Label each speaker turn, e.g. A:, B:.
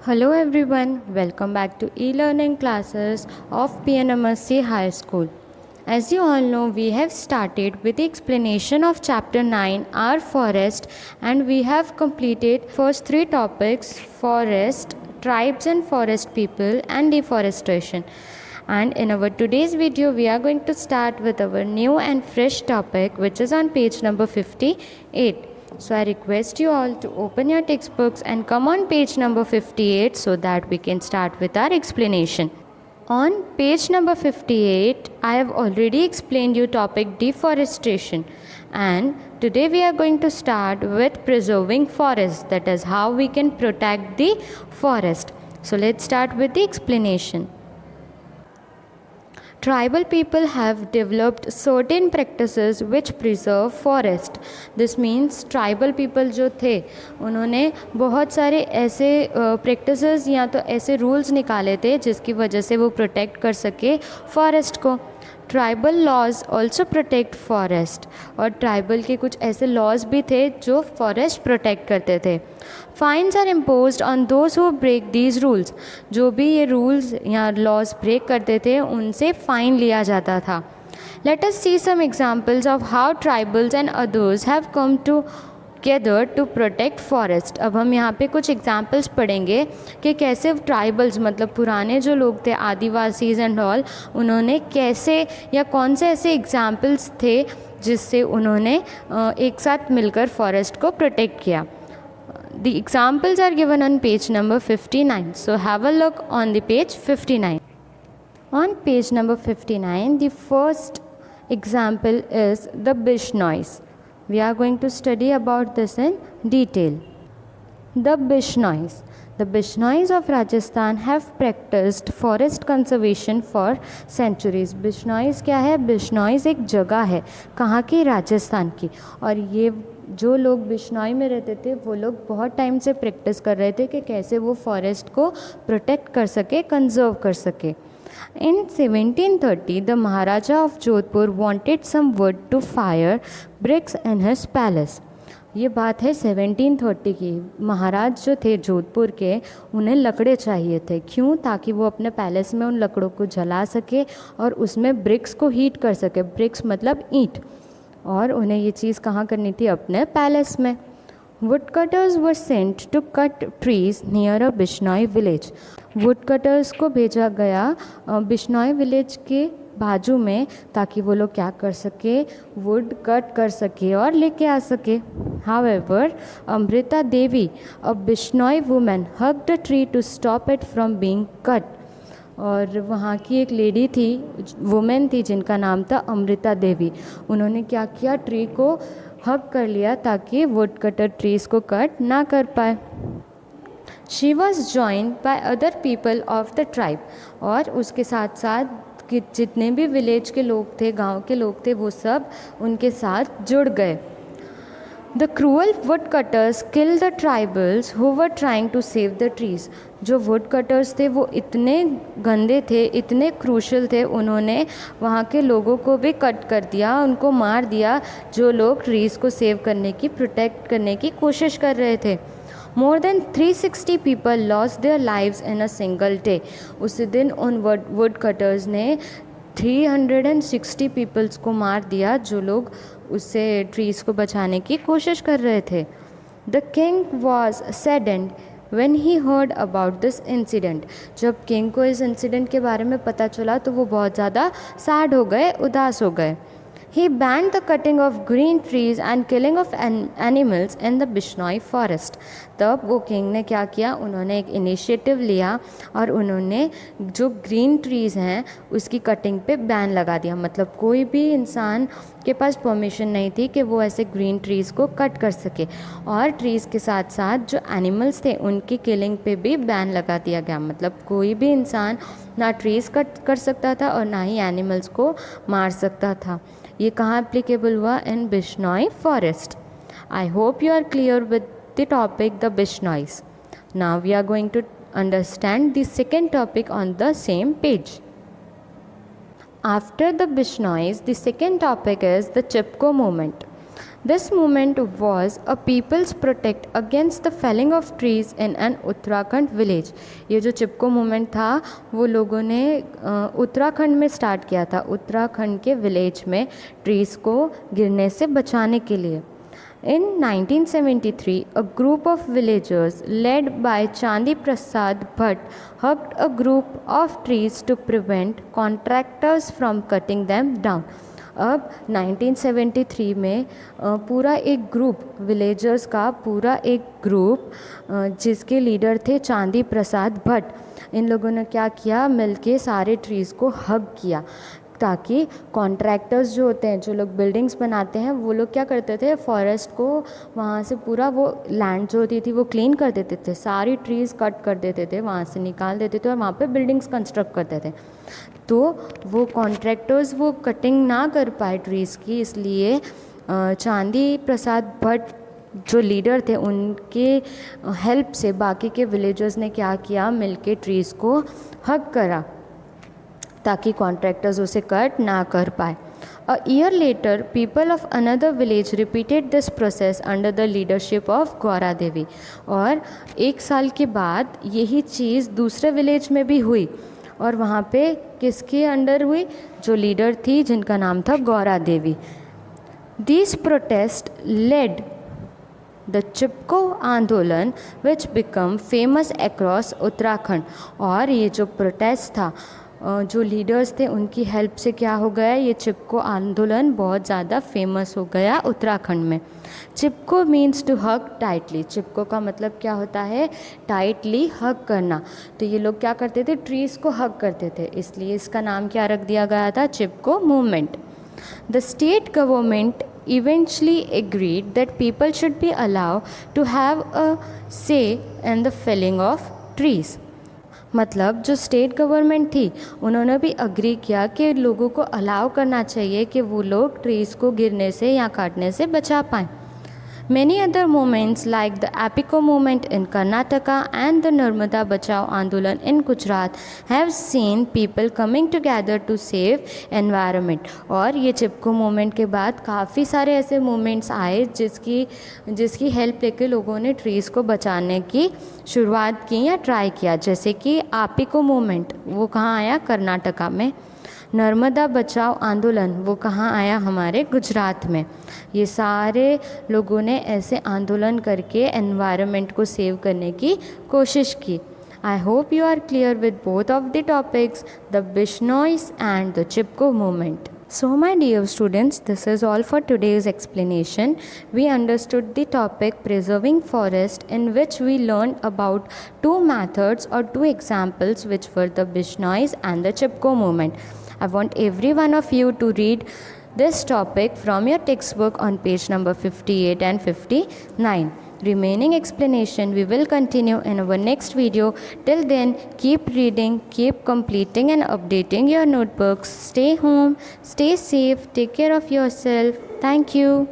A: Hello everyone, welcome back to e-learning classes of PNMSC High School. As you all know, we have started with the explanation of chapter 9, Our Forest, and we have completed first three topics: forest, tribes and forest people, and deforestation. And in our today's video, we are going to start with our new and fresh topic, which is on page number 58. So I request you all to open your textbooks and come on page number 58 so that we can start with our explanation. On page number 58, I have already explained you topic deforestation, and today we are going to start with preserving forests, that is how we can protect the forest. So let's start with the explanation. Tribal people have developed certain practices which preserve forest. This means tribal people जो थे उन्होंने बहुत सारे ऐसे practices या तो ऐसे rules निकाले थे जिसकी वजह से वो protect कर सके forest को. Tribal laws also protect forest, और ट्राइबल के कुछ ऐसे लॉज भी थे जो फॉरेस्ट प्रोटेक्ट करते थे. Fines are imposed on those who break these rules. जो भी ये रूल्स या लॉज ब्रेक करते थे उनसे फ़ाइन लिया जाता था. Let us see some examples of how tribals and others have come together to protect forest. अब हम यहाँ पे कुछ एग्जाम्पल्स पढ़ेंगे कि कैसे ट्राइबल्स मतलब पुराने जो लोग थे आदिवासीज एंड ऑल, उन्होंने कैसे या कौन से ऐसे एग्जाम्पल्स थे जिससे उन्होंने एक साथ मिलकर फॉरेस्ट को प्रोटेक्ट किया. The examples are given on page number 59. So have a look on the page 59. On page number 59, the first example is the Bisnois. We are going to study about this in detail. The Bisnois. The Bisnois of Rajasthan have practiced forest conservation for centuries. Bisnois क्या है? Bisnois एक जगह है, कहाँ की? राजस्थान की. और ये जो लोग बिश्नोई में रहते थे वो लोग बहुत टाइम से प्रैक्टिस कर रहे थे कि कैसे वो फॉरेस्ट को प्रोटेक्ट कर सके, कंजर्व कर सके. In 1730, the Maharaja of Jodhpur wanted some wood to fire bricks in his palace. ये बात है 1730 की. महाराज जो थे जोधपुर के, उन्हें लकड़े चाहिए थे. क्यों? ताकि वो अपने पैलेस में उन लकड़ों को जला सके और उसमें ब्रिक्स को हीट कर सके. ब्रिक्स मतलब ईंट. और उन्हें ये चीज़ कहाँ करनी थी? अपने पैलेस में. Wood cutters were sent to cut trees near a Bishnoi village. Wood cutters को भेजा गया बिश्नोई विलेज के बाजू में ताकि वो लोग क्या कर सके? वुड कट कर सके और लेके आ सके. However, Amrita Devi, a Bishnoi women, hugged a tree to stop it from being cut. और वहाँ की एक लेडी थी, वुमेन थी, जिनका नाम था अमृता देवी. उन्होंने क्या किया? ट्री को हग कर लिया ताकि वुड कटर ट्रीज़ को कट ना कर पाए. She was joined by other people of the tribe. और उसके साथ साथ कि जितने भी विलेज के लोग थे, गांव के लोग थे, वो सब उनके साथ जुड़ गए. The cruel woodcutters killed the tribals who were trying to save the trees. जो woodcutters थे वो इतने गंदे थे, इतने क्रूशल थे, उन्होंने वहाँ के लोगों को भी कट कर दिया, उनको मार दिया जो लोग ट्रीज़ को सेव करने की, प्रोटेक्ट करने की कोशिश कर रहे थे. More than 360 people lost their lives in a single day. उसी दिन उन woodcutters ने 360 पीपल्स को मार दिया जो लोग उससे ट्रीज़ को बचाने की कोशिश कर रहे थे. The king was saddened when he heard about this incident. जब किंग को इस इंसिडेंट के बारे में पता चला तो वो बहुत ज़्यादा सैड हो गए, उदास हो गए. He banned the cutting of green trees and killing of animals in the Bishnoi forest. तब वो किंग ने क्या किया? उन्होंने एक इनिशिएटिव लिया और उन्होंने जो ग्रीन ट्रीज़ हैं उसकी कटिंग पे बैन लगा दिया. मतलब कोई भी इंसान के पास परमिशन नहीं थी कि वो ऐसे ग्रीन ट्रीज़ को कट कर सके. और ट्रीज़ के साथ साथ जो एनिमल्स थे उनकी किलिंग पे भी बैन लगा दिया गया. मतलब कोई भी इंसान ना ट्रीज़ कट कर सकता था और ना ही एनिमल्स को मार सकता था. ये कहाँ एप्लीकेबल हुआ? In Bishnoi forest. I hope you are clear with the topic the Bishnois. Now we are going to understand the second topic on the same page. After the Bishnois, the second topic is the Chipko movement. This movement was a people's protest against the felling of trees in an Uttarakhand village. ये जो चिपको movement था वो लोगों ने उत्तराखंड में start किया था, उत्तराखंड के विलेज में ट्रीज़ को गिरने से बचाने के लिए। In 1973, a group of villagers led by Chandi Prasad Bhatt hugged a group of trees to prevent contractors from cutting them down। अब 1973 में पूरा एक ग्रुप विलेजर्स का पूरा एक ग्रुप जिसके लीडर थे चांदी प्रसाद भट्ट, इन लोगों ने क्या किया, मिलके सारे ट्रीज़ को हग किया ताकि कॉन्ट्रैक्टर्स जो होते हैं, जो लोग बिल्डिंग्स बनाते हैं, वो लोग क्या करते थे, फॉरेस्ट को वहाँ से पूरा वो लैंड जो होती थी वो क्लीन कर देते थे, सारी ट्रीज़ कट कर देते थे, वहाँ से निकाल देते थे और वहाँ पे बिल्डिंग्स कंस्ट्रक्ट करते थे। तो वो कॉन्ट्रैक्टर्स वो कटिंग ना कर पाए ट्रीज़ की, इसलिए चांदी प्रसाद भट्ट जो लीडर थे उनके हेल्प से बाकी के विलेजर्स ने क्या किया, मिलके ट्रीज़ को हग करा ताकि कॉन्ट्रैक्टर्स उसे कट ना कर पाए। A year later, people of another village repeated this process under the leadership of Gaura Devi. और एक साल के बाद यही चीज़ दूसरे विलेज में भी हुई और वहाँ पे किसके अंडर हुई, जो लीडर थी जिनका नाम था Gaura Devi. These protests led the चिपको आंदोलन विच बिकम फेमस अक्रॉस उत्तराखंड। और ये जो प्रोटेस्ट था, जो लीडर्स थे उनकी हेल्प से क्या हो गया, ये चिपको आंदोलन बहुत ज़्यादा फेमस हो गया उत्तराखंड में। चिपको मीन्स टू हग टाइटली। चिपको का मतलब क्या होता है, टाइटली हग करना। तो ये लोग क्या करते थे, ट्रीज़ को हग करते थे, इसलिए इसका नाम क्या रख दिया गया था, चिपको movement. The state government eventually agreed that people should be allowed to have a say in the felling of trees। मतलब जो स्टेट गवर्नमेंट थी उन्होंने भी अग्री किया कि लोगों को अलाउ करना चाहिए कि वो लोग ट्रीज़ को गिरने से या काटने से बचा पाएँ। Many other movements like the Apiko movement in Karnataka and the Narmada Bachao Andolan in Gujarat have seen people coming together to save environment। और ये चिपको मूवमेंट के बाद काफ़ी सारे ऐसे मूवमेंट्स आए जिसकी हेल्प लेके लोगों ने ट्रीज़ को बचाने की शुरुआत की या ट्राई किया। जैसे कि आपिको मूवमेंट, वो कहाँ आया, कर्नाटका में। नर्मदा बचाओ आंदोलन, वो कहाँ आया, हमारे गुजरात में। ये सारे लोगों ने ऐसे आंदोलन करके एनवायरनमेंट को सेव करने की कोशिश की। I hope you are clear with both of the topics, the Bishnois and the Chipko movement. So my dear students, this is all for today's explanation. We understood the topic preserving forest, in which we learned about two methods or two examples, which were the Bishnois and the Chipko movement. I want every one of you to read this topic from your textbook on page number 58 and 59. Remaining explanation we will continue in our next video. Till then, keep reading, keep completing and updating your notebooks. Stay home, stay safe, take care of yourself. Thank you.